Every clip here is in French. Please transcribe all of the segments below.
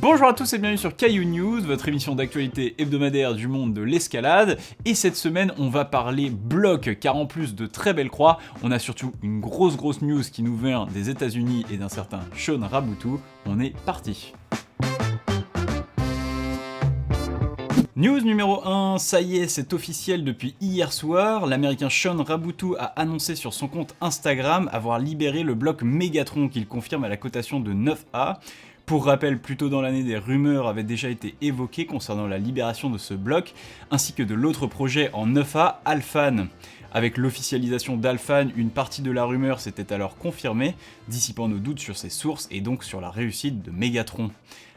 Bonjour à tous et bienvenue sur Caillou News, votre émission d'actualité hebdomadaire du monde de l'escalade. Et cette semaine, on va parler bloc, car en plus de très belles croix, on a surtout une grosse news qui nous vient des États-Unis et d'un certain Sean Rabutu. On est parti. News numéro 1, ça y est, c'est officiel depuis hier soir, l'américain Sean Rabutu a annoncé sur son compte Instagram avoir libéré le bloc Megatron qu'il confirme à la cotation de 9A. Pour rappel, plus tôt dans l'année, des rumeurs avaient déjà été évoquées concernant la libération de ce bloc, ainsi que de l'autre projet en 9A, Alphan. Avec l'officialisation d'Alphan, une partie de la rumeur s'était alors confirmée, dissipant nos doutes sur ses sources et donc sur la réussite de Megatron.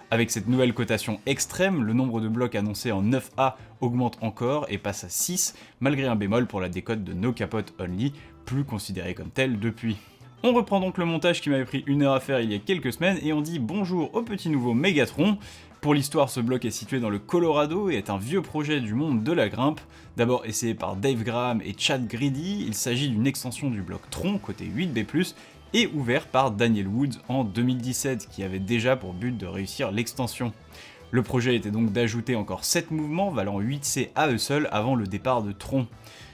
Avec cette nouvelle cotation extrême, le nombre de blocs annoncés en 9A augmente encore et passe à 6, malgré un bémol pour la décote de No Capote Only, plus considérée comme telle depuis. On reprend donc le montage qui m'avait pris 1 heure à faire il y a quelques semaines et on dit bonjour au petit nouveau Megatron. Pour l'histoire, ce bloc est situé dans le Colorado et est un vieux projet du monde de la grimpe. D'abord essayé par Dave Graham et Chad Grady, il s'agit d'une extension du bloc Tron côté 8B+, et ouvert par Daniel Woods en 2017, qui avait déjà pour but de réussir l'extension. Le projet était donc d'ajouter encore 7 mouvements valant 8C à eux seuls avant le départ de Tron.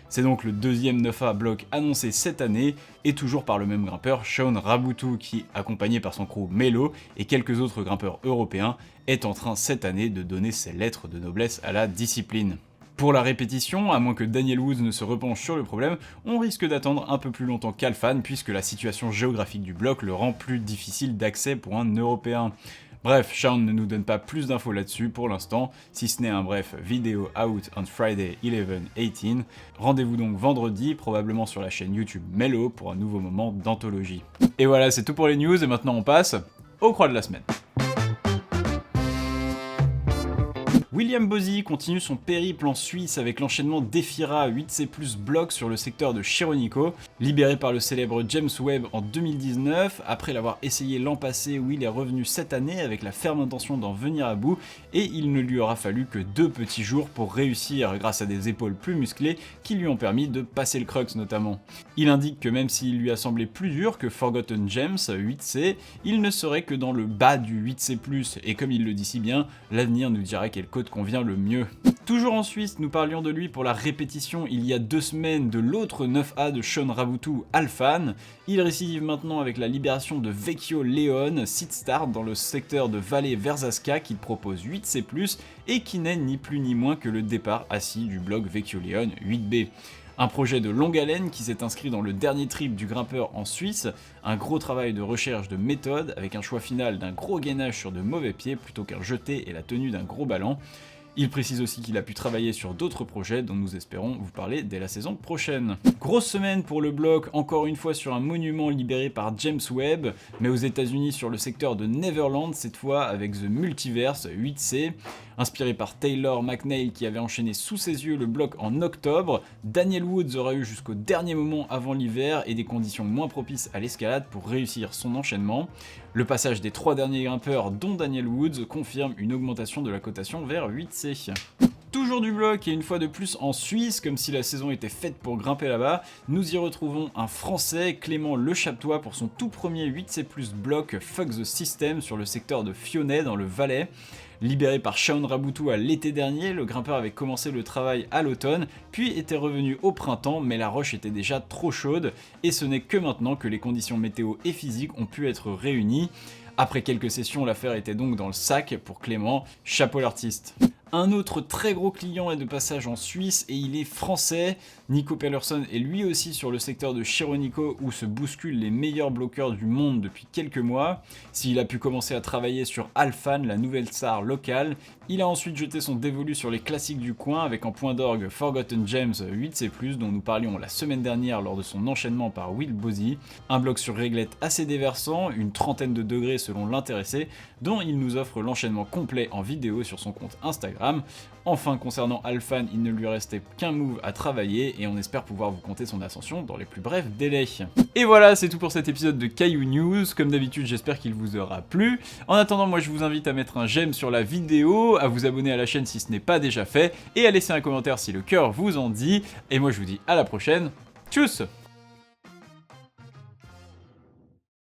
C'est donc le deuxième 9A bloc annoncé cette année, et toujours par le même grimpeur, Sean Rabutu, qui, accompagné par son crew Melo et quelques autres grimpeurs européens, est en train cette année de donner ses lettres de noblesse à la discipline. Pour la répétition, à moins que Daniel Woods ne se repenche sur le problème, on risque d'attendre un peu plus longtemps qu'Alphan, puisque la situation géographique du bloc le rend plus difficile d'accès pour un Européen. Bref, Sean ne nous donne pas plus d'infos là-dessus pour l'instant, si ce n'est un bref vidéo out on Friday 11/18. Rendez-vous donc vendredi, probablement sur la chaîne YouTube Melo, pour un nouveau moment d'anthologie. Et voilà, c'est tout pour les news, et maintenant on passe aux croix de la semaine. William Bosi continue son périple en Suisse avec l'enchaînement d'Efira 8C+ bloc sur le secteur de Chironico. Libéré par le célèbre James Webb en 2019, après l'avoir essayé l'an passé, Will est revenu cette année avec la ferme intention d'en venir à bout, et il ne lui aura fallu que 2 petits jours pour réussir grâce à des épaules plus musclées qui lui ont permis de passer le crux notamment. Il indique que même s'il lui a semblé plus dur que Forgotten Gems 8C, il ne serait que dans le bas du 8C+, et comme il le dit si bien, l'avenir nous dira quelle côte convient le mieux. Toujours en Suisse, nous parlions de lui pour la répétition il y a 2 semaines de l'autre 9A de Sean Rabutu, Alphan. Il récidive maintenant avec la libération de Vecchio Leone, site start dans le secteur de Valle Verzasca qu'il propose 8C+, et qui n'est ni plus ni moins que le départ assis du bloc Vecchio Leone 8B. Un projet de longue haleine qui s'est inscrit dans le dernier trip du grimpeur en Suisse, un gros travail de recherche de méthode avec un choix final d'un gros gainage sur de mauvais pieds plutôt qu'un jeté et la tenue d'un gros ballon. Il précise aussi qu'il a pu travailler sur d'autres projets dont nous espérons vous parler dès la saison prochaine. Grosse semaine pour le bloc, encore une fois sur un monument libéré par James Webb, mais aux États-Unis sur le secteur de Neverland, cette fois avec The Multiverse 8C. Inspiré par Taylor McNeil qui avait enchaîné sous ses yeux le bloc en octobre, Daniel Woods aura eu jusqu'au dernier moment avant l'hiver et des conditions moins propices à l'escalade pour réussir son enchaînement. Le passage des 3 derniers grimpeurs, dont Daniel Woods, confirme une augmentation de la cotation vers 8C. Toujours du bloc et une fois de plus en Suisse, comme si la saison était faite pour grimper là-bas, nous y retrouvons un Français, Clément Lechaptois, pour son tout premier 8C+ bloc Fuck the System sur le secteur de Fionnet dans le Valais. Libéré par Sean Rabutu à l'été dernier, le grimpeur avait commencé le travail à l'automne, puis était revenu au printemps, mais la roche était déjà trop chaude, et ce n'est que maintenant que les conditions météo et physiques ont pu être réunies. Après quelques sessions, l'affaire était donc dans le sac pour Clément, chapeau l'artiste. Un autre très gros client est de passage en Suisse et il est français. Nico Pellerson est lui aussi sur le secteur de Chironico où se bousculent les meilleurs bloqueurs du monde depuis quelques mois. S'il a pu commencer à travailler sur Alphan, la nouvelle star locale, il a ensuite jeté son dévolu sur les classiques du coin avec en point d'orgue Forgotten Gems 8C+, dont nous parlions la semaine dernière lors de son enchaînement par Will Bosi. Un bloc sur réglette assez déversant, une trentaine de degrés selon l'intéressé, dont il nous offre l'enchaînement complet en vidéo sur son compte Instagram. Enfin, concernant Alphan, il ne lui restait qu'un move à travailler et on espère pouvoir vous conter son ascension dans les plus brefs délais. Et voilà, c'est tout pour cet épisode de Caillou News. Comme d'habitude, j'espère qu'il vous aura plu. En attendant, moi je vous invite à mettre un j'aime sur la vidéo, à vous abonner à la chaîne si ce n'est pas déjà fait, et à laisser un commentaire si le cœur vous en dit. Et moi je vous dis à la prochaine. Tchuss!